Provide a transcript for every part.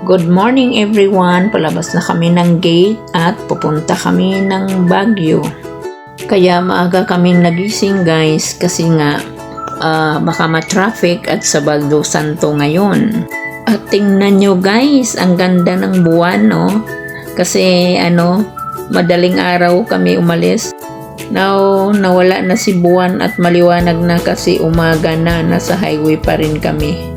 Good morning everyone! Palabas na kami ng gate at pupunta kami ng Baguio. Kaya maaga kaming nagising guys kasi nga baka ma-traffic at sa Baldo Santo ngayon. At tingnan nyo guys, ang ganda ng buwan no? Kasi madaling araw kami umalis. Now, nawala na si buwan at maliwanag na kasi umaga na, nasa highway pa rin kami.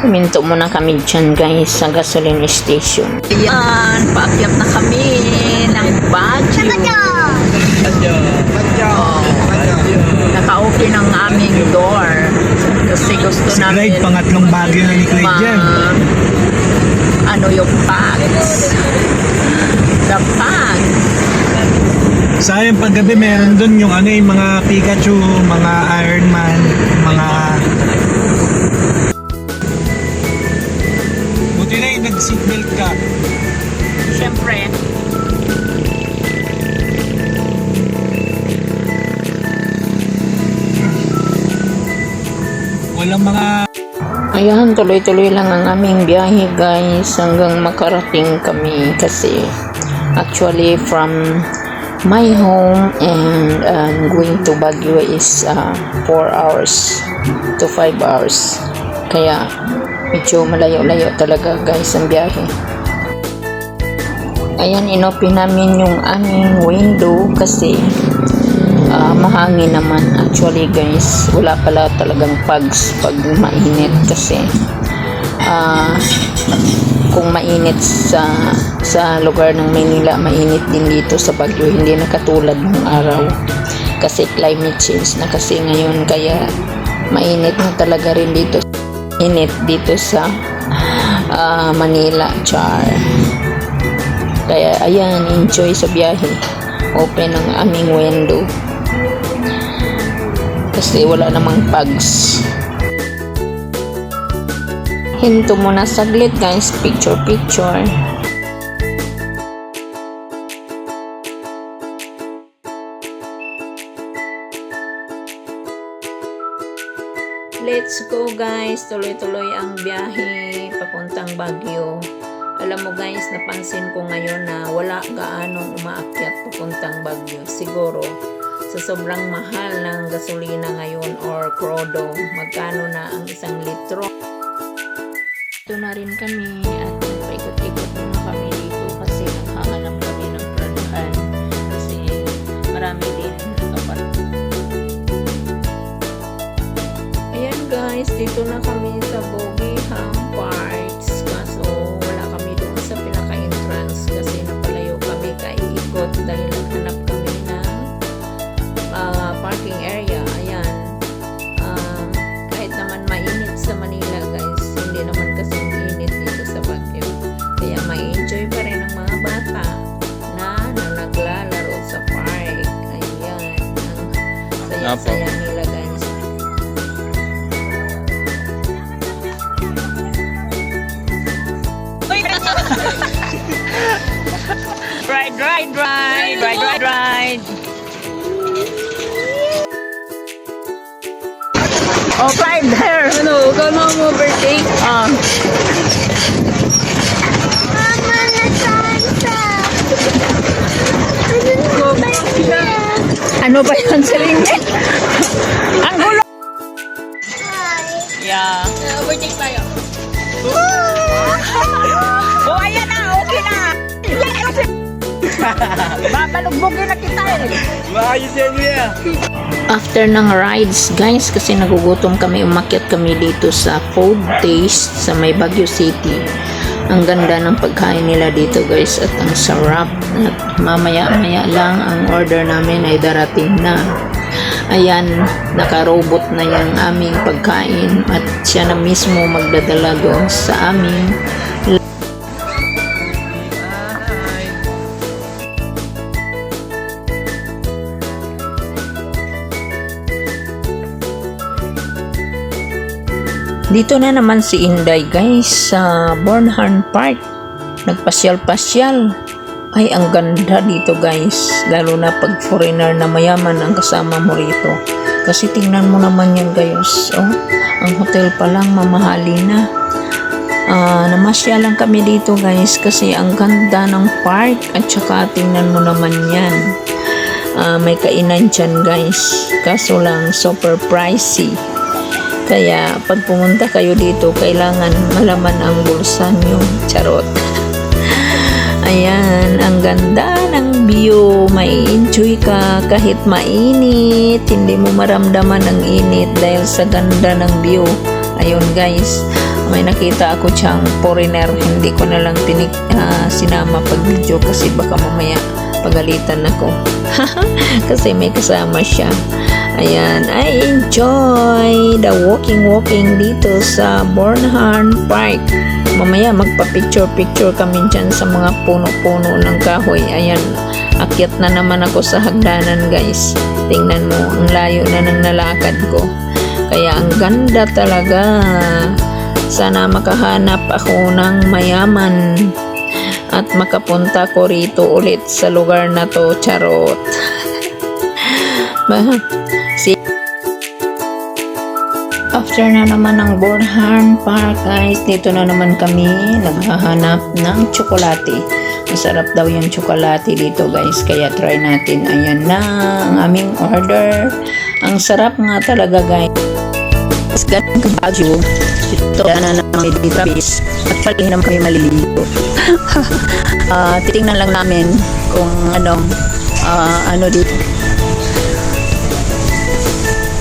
Minto muna kami dyan guys sa gasoline station. Ayan, paakyat na kami ng Baguio. Naka-open ang aming door. Kasi gusto namin pangatlong Baguio na ni Craig dyan. Yung packs. The packs. Sayang paggabi meron dun yung yung mga Pikachu, mga Iron Man, mga... Buti na yung nag-seatbelt ka. Siyempre. Walang mga... Ayan, tuloy-tuloy lang ang aming biyahe guys hanggang makarating kami kasi actually from my home and going to Baguio is 4 hours to 5 hours. Kaya medyo malayo-layo talaga guys ang biyahe. Ayan, inopen namin yung aming window kasi mahangin naman. Actually guys, wala pala talagang pugs pag mainit kasi kung mainit sa lugar ng Manila, mainit din dito sa Baguio, hindi na katulad ng araw kasi climate change na kasi ngayon, kaya mainit na talaga rin dito, init dito sa Manila, char. Kaya ayan, enjoy sa biyahe, open ang aming window kasi wala namang pugs. Hinto muna saglit guys, picture. Let's go guys, tuloy-tuloy ang biyahe papuntang Baguio. Alam mo guys, napansin ko ngayon na wala gaanong umaakyat papuntang Baguio. Siguro sa sobrang mahal ng gasolina ngayon or krodo, magkano na ang 1 litro. Ito na rin kami at paikot-ikot muna kami dito kasi nakahanap kami ng pradahan kasi marami din kapat. Ayan guys, dito na kami sa Bogihang Parks, kaso wala kami doon sa pinaka-entrance kasi napalayo kami kaikot dahil naghanap kami ng parking area. Ayan, kahit naman mainit sa Manila guys, hindi naman kasing init dito sa Baguio, kaya mai-enjoy pa rin ang mga bata na naglalaro sa park. Ayan, ang saya-saya nila guys. Ride. Oh, right there. Come on, overtake. Mama, nasa. Ano ba yan sa ringin? Ang gulo. Yeah. Overtake tayo. Oh, ayan na. Okay na. Babalugbogin na kita eh. Maayos yan niya. After ng rides guys, kasi nagugutom kami, umakyat kami dito sa Food Taste sa may Baguio City. Ang ganda ng pagkain nila dito guys at ang sarap. At mamaya-maya lang ang order namin ay darating na. Ayan, naka-robot na yung aming pagkain at siya na mismo magdadala doon sa aming. Dito na naman si Inday guys sa Bornhorn Park. Nagpasyal-pasyal. Ay, ang ganda dito guys. Lalo na pag foreigner na mayaman ang kasama mo rito. Kasi tingnan mo naman yan guys. Oh, ang hotel pa lang mamahali na. Namasya lang kami dito guys kasi ang ganda ng park at saka tingnan mo naman yan. May kainan dyan guys. Kaso lang super pricey. Kaya pag pumunta kayo dito, kailangan malaman ang bulsa nyo. Charot. Ayan, ang ganda ng view. May enjoy ka kahit mainit. Hindi mo maramdaman ang init dahil sa ganda ng view. Ayun guys, may nakita ako siyang foreigner. Hindi ko na lang sinama pag video kasi baka mamaya pagalitan ako. Kasi may kasama siya. Ayan, I enjoy the walking dito sa Bornholm Park. Mamaya magpa-picture kami dyan sa mga puno-puno ng kahoy. Ayan, akyat na naman ako sa hagdanan guys. Tingnan mo, ang layo na ng nalakad ko. Kaya ang ganda talaga. Sana makahanap ako ng mayaman at makapunta ko rito ulit sa lugar na to. Charot. After na naman ng Bornholm Park guys, dito na naman kami naghahanap ng tsokolate. Masarap daw yung tsokolate dito guys, kaya try natin. Ayan na ang aming order. Ang sarap nga talaga guys. Galing ka Baguio, ito na naman may trabis at pali naman kami maliligo. Titingnan lang namin kung ano dito,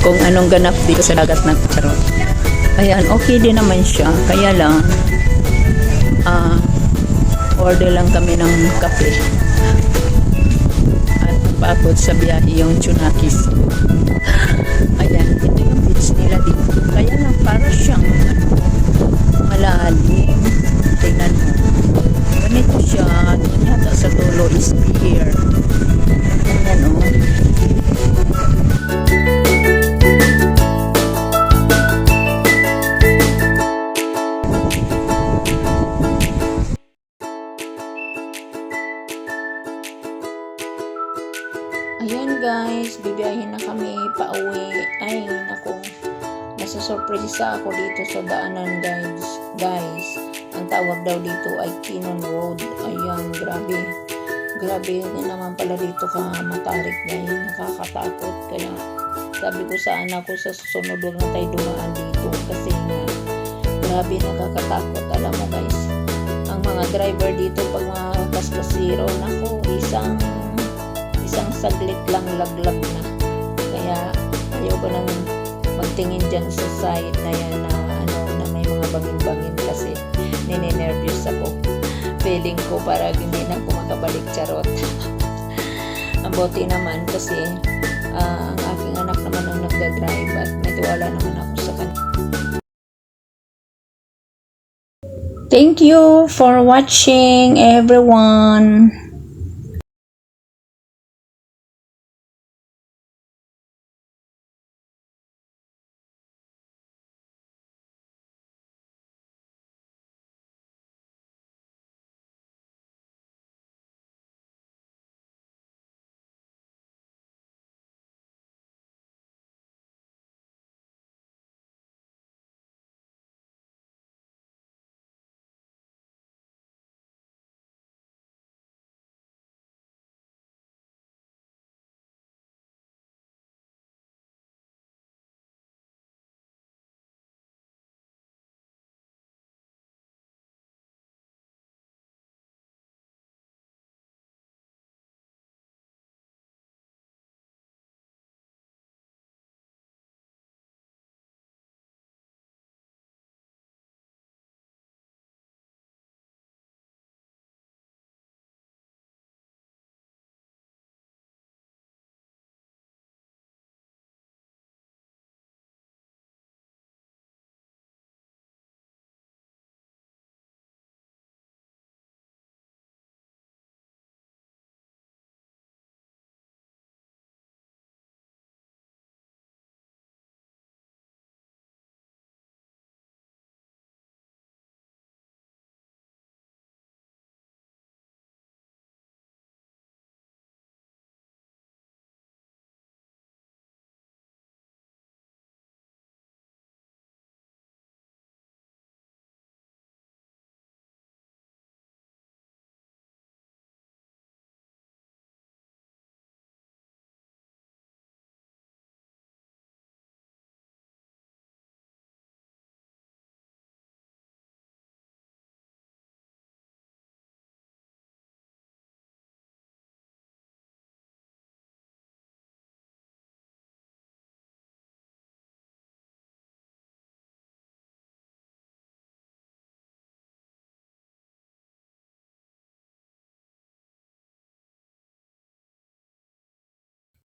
kung anong ganap dito sa dagat ng Charot. Ayan, okay din naman siya. Kaya lang, order lang kami ng kape. At napapod sa biyahe yung Chunakis. Ayan, ito yung beach nila dito. Kaya lang, para siyang malalim. Tingnan mo. Ganito siya. Yata sa dulo is pier. Ayan o. Ayan guys, bibiyahin na kami pauwi. Ay, naku. Nasa-surpresa ako dito sa daanan guys. Ang tawag daw dito ay Kinon Road. Ayan, grabe. Grabe din naman pala dito ka matarik guys. Nakakatakot. Kaya sabi ko sa anak ko sa susunod wag na tayo dumaan dito. Kasi nga, grabe nakakatakot. Alam mo guys, ang mga driver dito pag mga kaskasiro, naku, isang saglit lang laglag na. Kaya ayoko nang magtingin dyan sa side na yan na may mga bangin-bangin kasi nininervous ako. Feeling ko parang hindi na ako makabalik. Charot. Ang buti naman kasi ang aking anak naman ang nagdadrive at may tiwala naman ako sa kanya. Thank you for watching everyone.